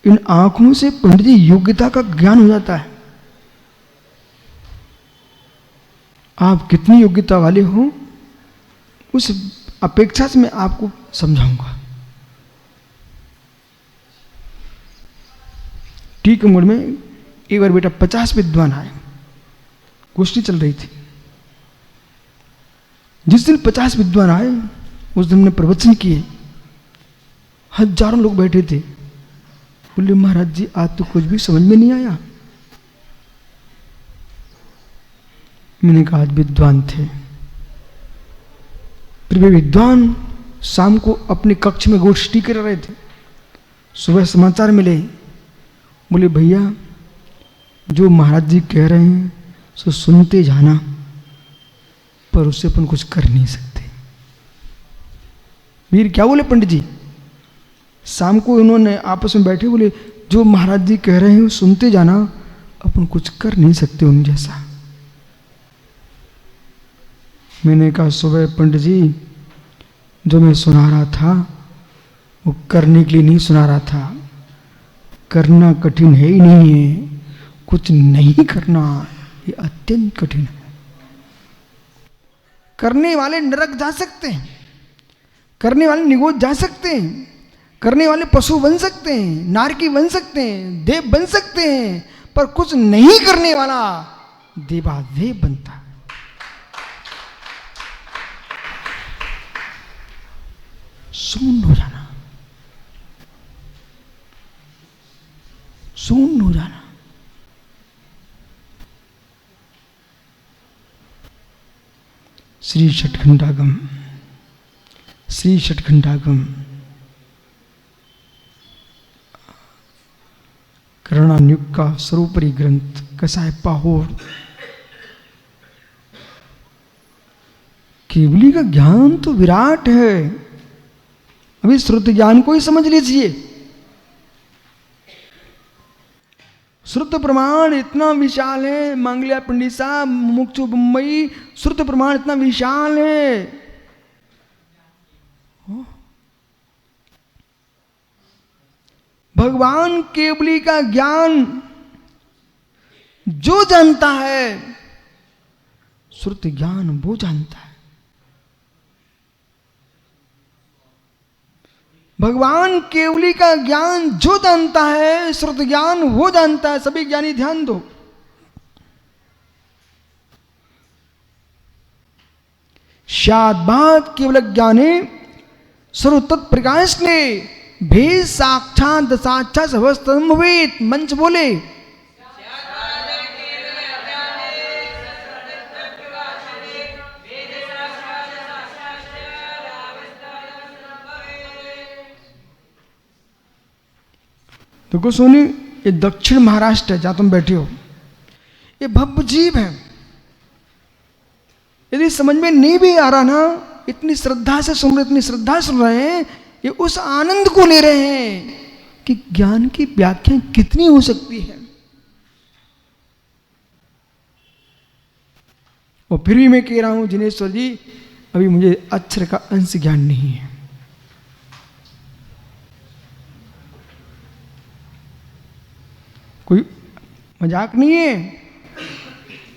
इन आंखों से पंडित जी योग्यता का ज्ञान हो जाता है। आप कितनी योग्यता वाले हो उस अपेक्षा से मैं आपको समझाऊंगा। ठीक उम्र में एक बार बेटा 50 विद्वान आए, गोष्ठी चल रही थी। जिस दिन 50 विद्वान आए उस दिन हमने प्रवचन किए, हजारों लोग बैठे थे। बोले महाराज जी आज तो कुछ भी समझ में नहीं आया। मैंने कहा आज विद्वान थे। फिर वे विद्वान शाम को अपने कक्ष में गोष्ठी कर रहे थे। सुबह समाचार मिले, बोले भैया जो महाराज जी कह रहे हैं सो सुनते जाना, पर उससे अपन कुछ कर नहीं सकते। वीर क्या बोले पंडित जी? शाम को इन्होंने आपस में बैठे, बोले जो महाराज जी कह रहे हैं वो सुनते जाना, अपन कुछ कर नहीं सकते उन जैसा। मैंने कहा सुबह पंडित जी जो मैं सुना रहा था वो करने के लिए नहीं सुना रहा था। करना कठिन है ही नहीं है, कुछ नहीं करना ये अत्यंत कठिन है। करने वाले नरक जा सकते हैं, करने वाले निगोद जा सकते हैं, करने वाले पशु बन सकते हैं, नारकी बन सकते हैं, देव बन सकते हैं, पर कुछ नहीं करने वाला देवादेव बनता है। शून्य हो जाना, शून्य हो जाना। श्री षट्खंडागम, श्री षट्खंडागम करणान्युग का सर्वोपरि ग्रंथ कैसा है पाहोर। केवली का ज्ञान तो विराट है, अभी श्रुति ज्ञान को ही समझ लीजिए। श्रुत प्रमाण इतना विशाल है, मांगलिया पंडित साहब, मुमुक्षु बम्बई, श्रुत प्रमाण इतना विशाल है। भगवान केवली का ज्ञान जो जानता है, श्रुति ज्ञान वो जानता है। भगवान केवली का ज्ञान जो जानता है, श्रुति ज्ञान वो जानता है। सभी ज्ञानी ध्यान दो। शाद्भात केवल ज्ञाने सर्वतत् प्रकाश ने भेद साक्षात दशाक्षा सवस्तम भवेत। मंच बोले देखो सोनी, ये दक्षिण महाराष्ट्र है जहां तुम बैठे हो, ये भव्य जीव है। यदि समझ में नहीं भी आ रहा ना, इतनी श्रद्धा से सुन रहे, इतनी श्रद्धा सुन रहे हैं, ये उस आनंद को ले रहे हैं कि ज्ञान की व्याख्या कितनी हो सकती है। और फिर भी मैं कह रहा हूं जिनेश्वर जी, अभी मुझे अक्षर का अंश ज्ञान नहीं है। कोई मजाक नहीं है,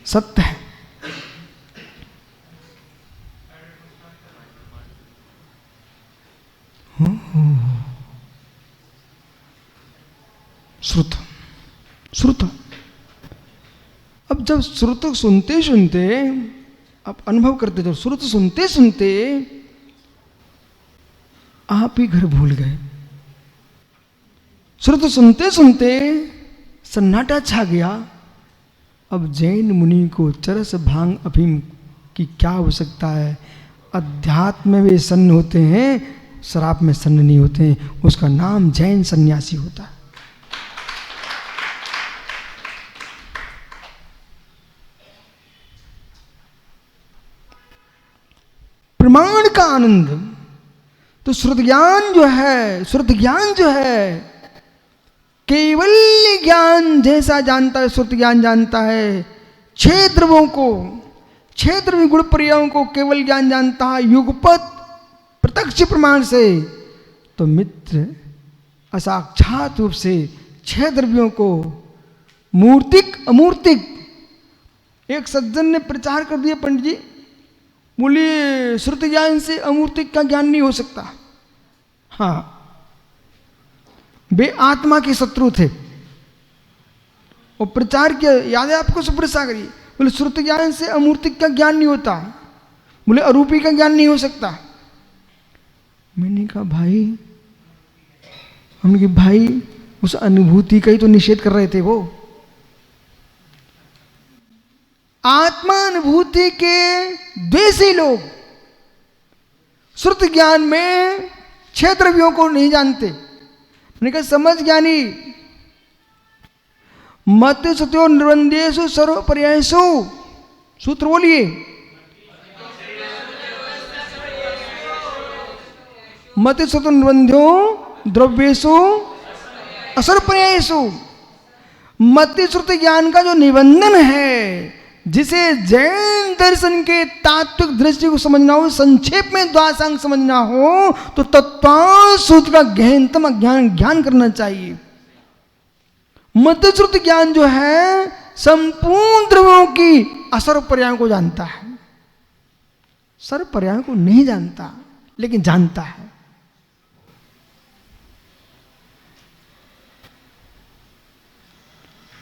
सत्य है। श्रुत श्रुत, अब जब श्रुत सुनते सुनते आप अनुभव करते, जब श्रुत सुनते सुनते आप ही घर भूल गए। श्रुत सुनते सुनते सन्नाटा छा गया। अब जैन मुनि को चरस भांग अफीम की क्या आवश्यकता है? अध्यात्म में वे सन्न होते हैं, शराब में सन्न नहीं होते हैं। उसका नाम जैन सन्यासी होता है। प्रमाण का आनंद तो श्रुत ज्ञान जो है, श्रुत ज्ञान जो है केवल ज्ञान जैसा जानता है, श्रुत ज्ञान जानता है। छह द्रवों को, छह द्रव्य गुण पर्यायों को केवल ज्ञान जानता है युगपत प्रत्यक्ष प्रमाण से। तो मित्र असाक्षात रूप से 6 द्रव्यों को मूर्तिक अमूर्तिक। एक सज्जन ने प्रचार कर दिया, पंडित जी बोले श्रुति ज्ञान से अमूर्तिक का ज्ञान नहीं हो सकता। हाँ, वे आत्मा के शत्रु थे और प्रचार किया, याद है आपको सुब्रत सागर जी, बोले श्रुति ज्ञान से अमूर्तिक का ज्ञान नहीं होता, बोले अरूपी का ज्ञान नहीं हो सकता। मैंने कहा भाई, हमने कहा भाई उस अनुभूति का ही तो निषेध कर रहे थे वो। आत्मा अनुभूति के द्वेषी लोग श्रुति ज्ञान में 6 द्रव्यों को नहीं जानते। मैंने कहा समझ ज्ञानी मत सत्यो निर्बंधेषु सर्व पर्यायसु, सूत्र बोलिए, मत सत्यो निर्बंध्यो द्रव्येषु असर पर्यायसु। मत श्रुति ज्ञान का जो निबंधन है, जिसे जैन दर्शन के तात्विक दृष्टि को समझना हो, संक्षेप में द्वादशांग समझना हो, तो तत्वांश सूत्र का गहनतम ज्ञान करना चाहिए। मध्य श्रुति ज्ञान जो है संपूर्ण द्रव्यों की असर पर्यायों को जानता है, सर पर्यायों को नहीं जानता, लेकिन जानता है।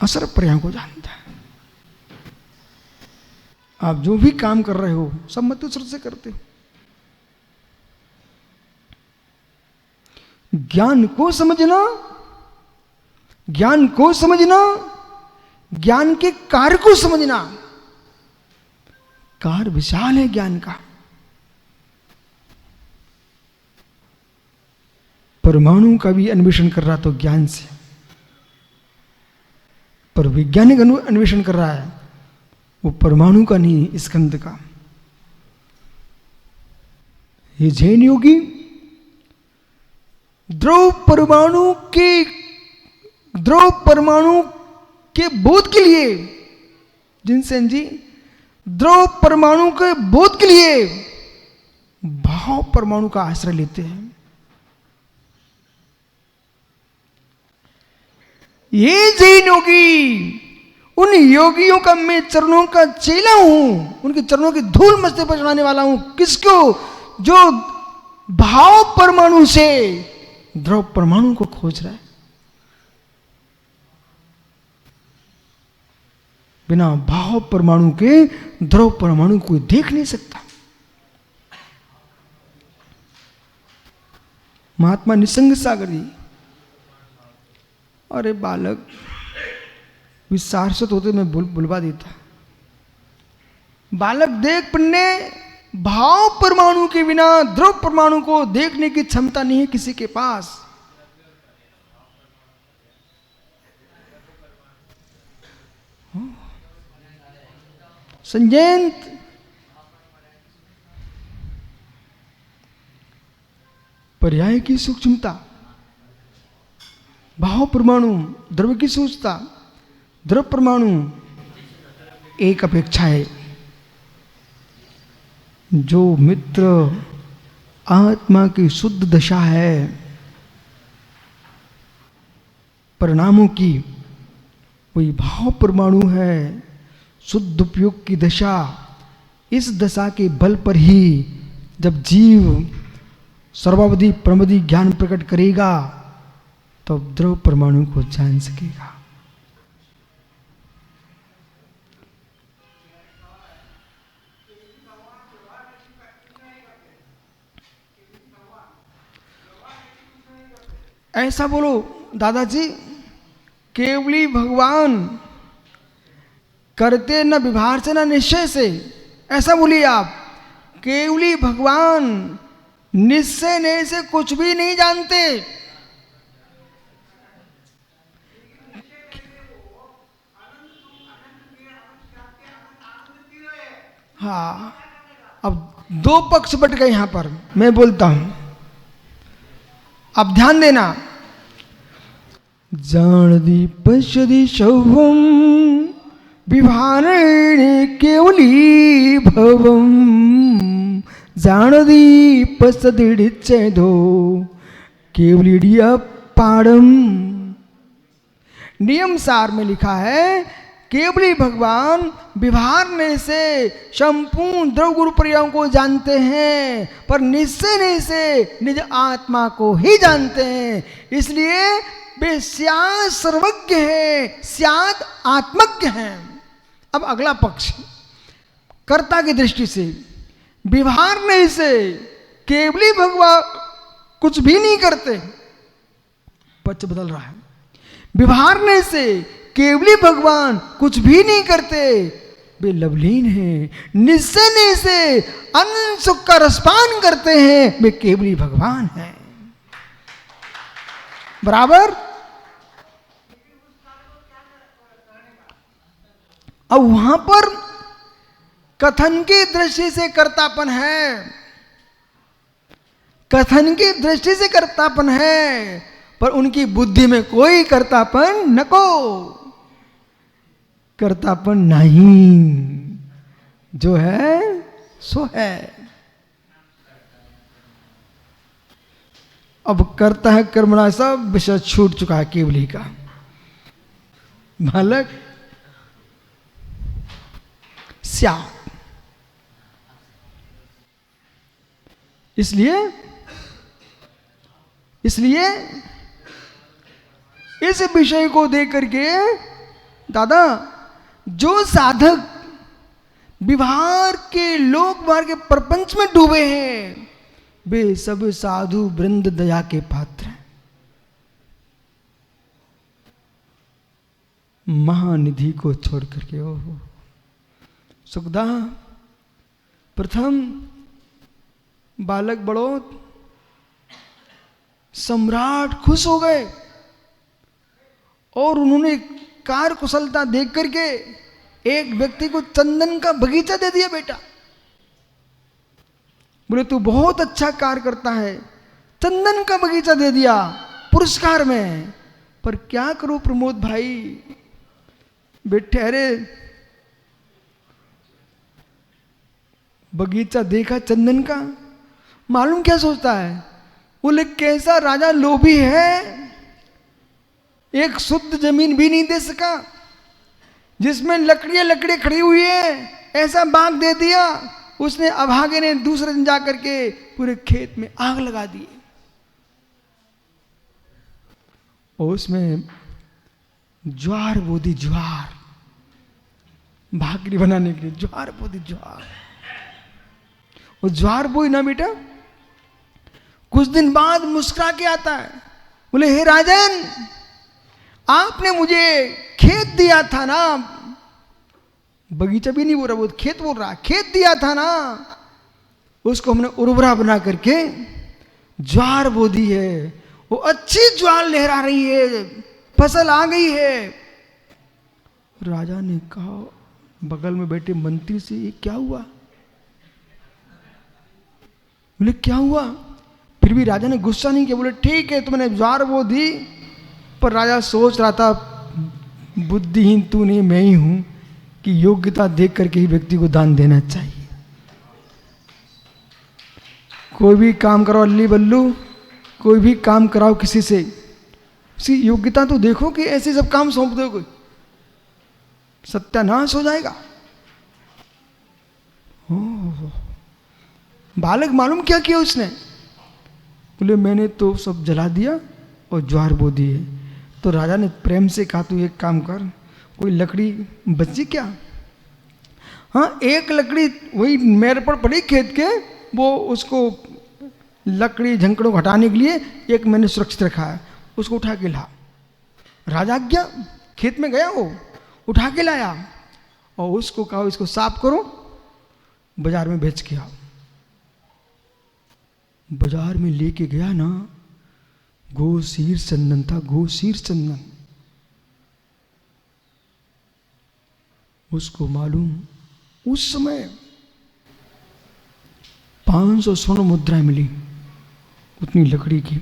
असर पर्यायों को जानता है। आप जो भी काम कर रहे हो सब मध्य श्रुति से करते हो। ज्ञान को समझना, ज्ञान को समझना, ज्ञान के कार्य को समझना। कार्य विशाल है ज्ञान का। परमाणु का भी अन्वेषण कर रहा तो ज्ञान से, पर वैज्ञानिक अन्वेषण कर रहा है वो परमाणु का नहीं, स्कंद का। ये जैन योगी द्रव परमाणु के बोध के लिए, जिनसेन जी, द्रव परमाणु के बोध के लिए भाव परमाणु का आश्रय लेते हैं। ये जैन योगी, उन योगियों का मैं चरणों का चेला हूं, उनके चरणों की धूल मस्ते पर चढ़ाने वाला हूं। किसको? जो भाव परमाणु से द्रव परमाणु को खोज रहा है। बिना भाव परमाणु के द्रव परमाणु को देख नहीं सकता। महात्मा निसंग सागर जी, अरे बालक विसारसत होते मैं बुलवा देता। बालक देख पढ़ने, भाव परमाणु के बिना द्रव परमाणु को देखने की क्षमता नहीं है किसी के पास। संजयंत पर्याय की सूक्ष्मता, भाव परमाणु द्रव्य की सूक्ष्मता, द्रव परमाणु एक अपेक्षा है। जो मित्र आत्मा की शुद्ध दशा है परिणामों की, वही भाव परमाणु है शुद्ध उपयोग की दशा। इस दशा के बल पर ही जब जीव सर्वावधि परमवधि ज्ञान प्रकट करेगा तो द्रव परमाणु को जान सकेगा। ऐसा बोलो दादाजी, केवली भगवान करते न विभार से न निश्चय से, ऐसा बोलिए आप। केवली भगवान निश्चय नहीं से कुछ भी नहीं जानते। हाँ, अब दो पक्ष बट गए यहां पर, मैं बोलता हूं, अब ध्यान देना। जानदी पश्यति शवम विभारणे केवली भवम, जानदी पश्यति छेदो केवलीडिया पाड़म। नियम सार में लिखा है केवली भगवान विभारने से संपूर्ण द्रव गुरु पर्यायों को जानते हैं, पर निश्चय नहीं से निज आत्मा को ही जानते हैं। इसलिए वे स्यात् सर्वज्ञ है, स्यात् आत्मज्ञ हैं। अब अगला पक्ष, कर्ता की दृष्टि से विभारने से केवली भगवान कुछ भी नहीं करते। पक्ष बदल रहा है। विभारने से केवली भगवान कुछ भी नहीं करते, वे लवलीन हैं। निश्चय से अनंत सुख का रसपान करते हैं, वे केवली भगवान हैं। बराबर। अब वहां पर कथन की दृष्टि से कर्तापन है, कथन की दृष्टि से कर्तापन है, पर उनकी बुद्धि में कोई कर्तापन नको, कर्तापन नहीं, जो है सो है। अब करता है कर्मणा, सब विषय छूट चुका है केवली का। बालक स्यात्, इसलिए इस विषय को देख करके दादा, जो साधक विभार के लोक भार के प्रपंच में डूबे हैं, वे सब साधु वृंद दया के पात्र हैं। महानिधि को छोड़ करके ओहो सुखदा, प्रथम बालक बड़ो सम्राट खुश हो गए और उन्होंने कार्य कुशलता देख करके एक व्यक्ति को चंदन का बगीचा दे दिया। बेटा बोले तू बहुत अच्छा कार्य करता है, चंदन का बगीचा दे दिया पुरस्कार में। पर क्या करो प्रमोद भाई, बैठे अरे बगीचा देखा चंदन का, मालूम क्या सोचता है, बोले कैसा राजा लोभी है, एक शुद्ध जमीन भी नहीं दे सका, जिसमें लकड़ियां खड़ी हुई है, ऐसा बाग दे दिया। उसने अभागे ने दूसरे दिन जाकर के पूरे खेत में आग लगा दी और उसमें ज्वार बो दी, ज्वार भाकरी बनाने के लिए ज्वार बो दी, ज्वार। और ज्वार बोई ना बेटा, कुछ दिन बाद मुस्कुरा के आता है, बोले हे राजन, आपने मुझे खेत दिया था ना, बगीचा भी नहीं बोल रहा, वो खेत बोल रहा, खेत दिया था ना, उसको हमने उर्वरा बना करके ज्वार बो दी है, वो अच्छी ज्वार लहरा रही है, फसल आ गई है। राजा ने कहा बगल में बैठे मंत्री से, ये क्या हुआ? बोले क्या हुआ? फिर भी राजा ने गुस्सा नहीं किया, बोले ठीक है तुमने ज्वार बो दी, पर राजा सोच रहा था बुद्धिहीन तू नहीं मैं ही हूं कि योग्यता देख करके ही व्यक्ति को दान देना चाहिए। कोई भी काम करो अल्ली बल्लू, कोई भी काम कराओ किसी से, उसकी योग्यता तो देखो कि ऐसे सब काम सौंप दो, कोई सत्यानाश हो जाएगा। बालक मालूम क्या किया उसने? बोले मैंने तो सब जला दिया और ज्वार बो दी है। तो राजा ने प्रेम से कहा तू एक काम कर, कोई लकड़ी बची क्या? हाँ एक लकड़ी वही मेरे पर पड़ी खेत के, वो उसको लकड़ी झंकड़ों को हटाने के लिए एक मैंने सुरक्षित रखा है, उसको उठा के ला। राजा गया, खेत में गया, वो उठा के लाया और उसको कहा इसको साफ करो, बाजार में बेच के आओ। बाजार में लेके गया ना, गोशीर चंदन था, गोशीर चंदन। उसको मालूम उस समय 500 स्वर्ण मुद्राएं मिली उतनी लकड़ी की।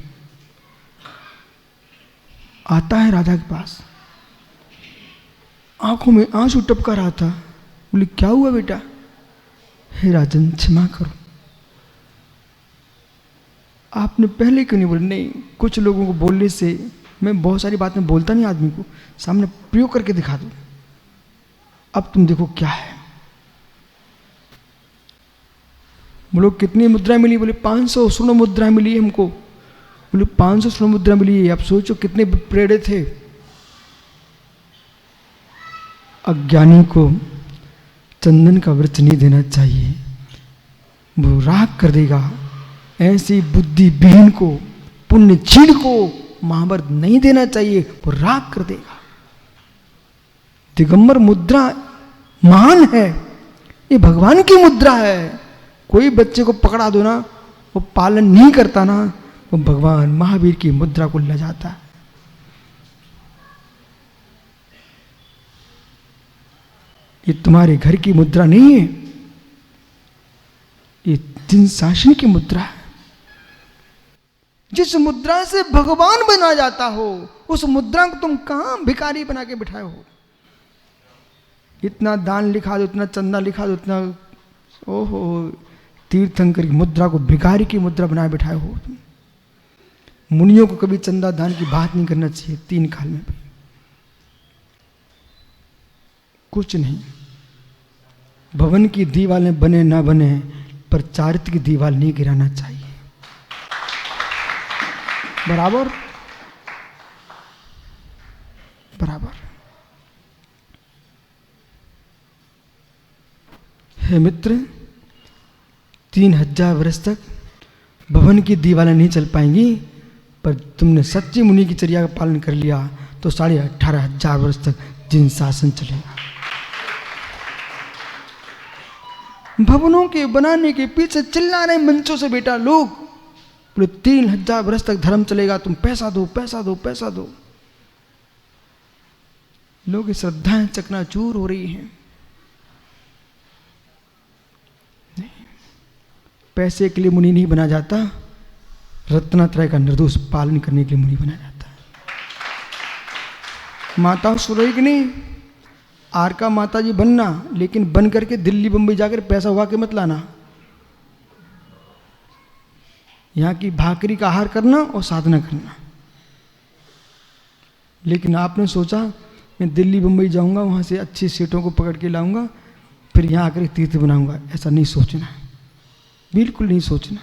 आता है राजा के पास, आंखों में आंसू टपका रहा था। बोले क्या हुआ बेटा? हे राजन क्षमा करो, आपने पहले क्यों नहीं बोला? नहीं, कुछ लोगों को बोलने से, मैं बहुत सारी बातें बोलता नहीं आदमी को, सामने प्रयोग करके दिखा दूं। अब तुम देखो क्या है। बोलो कितनी मुद्रा मिली? बोले 500 स्वर्ण मुद्रा मिली हमको। बोले 500 स्वर्ण मुद्रा मिली है। आप सोचो कितने प्रेरित थे। अज्ञानी को चंदन का वृक्ष नहीं देना चाहिए, वो राग कर देगा। ऐसी बुद्धि विहीन को, पुण्यशील को महाभारत नहीं देना चाहिए, वो राग कर देगा। दिगंबर मुद्रा महान है, ये भगवान की मुद्रा है। कोई बच्चे को पकड़ा दो ना, वो पालन नहीं करता ना, वो भगवान महावीर की मुद्रा को ले जाता है। ये तुम्हारे घर की मुद्रा नहीं है, ये जिन शासन की मुद्रा है। जिस मुद्रा से भगवान बना जाता हो, उस मुद्रा को तुम कहां भिखारी बना के बिठाए हो? इतना दान लिखा दो, इतना चंदा लिखा दो, इतना, ओहो, तीर्थंकर की मुद्रा को भिखारी की मुद्रा बनाए बिठाए हो तुम। मुनियों को कभी चंदा दान की बात नहीं करना चाहिए, 3 काल में भी कुछ नहीं। भवन की दीवारें बने ना बने, पर चारित्र की दीवार नहीं गिराना चाहिए। बराबर बराबर। हे मित्र, 3000 वर्ष तक भवन की दीवारें नहीं चल पाएंगी, पर तुमने सच्ची मुनि की चर्या का पालन कर लिया तो 18,500 वर्ष तक जिन शासन चलेगा। भवनों के बनाने के पीछे चिल्ला रहे मंचों से बेटा लोग, बोले 3000 वर्ष तक धर्म चलेगा, तुम पैसा दो पैसा दो पैसा दो। लोग की श्रद्धाएं चकनाचूर हो रही हैं। नहीं, पैसे के लिए मुनि नहीं बना जाता, रत्नात्रय का निर्दोष पालन करने के लिए मुनि बना जाता है। माताओं सुन रही कि नहीं? आर का माता जी बनना, लेकिन बन करके दिल्ली बंबई जाकर पैसा हुआ के मत लाना। यहाँ की भाकरी का आहार करना और साधना करना। लेकिन आपने सोचा मैं दिल्ली बंबई जाऊंगा, वहां से अच्छी सीटों को पकड़ के लाऊंगा, फिर यहाँ आकर तीर्थ बनाऊंगा। ऐसा नहीं सोचना, बिल्कुल नहीं सोचना।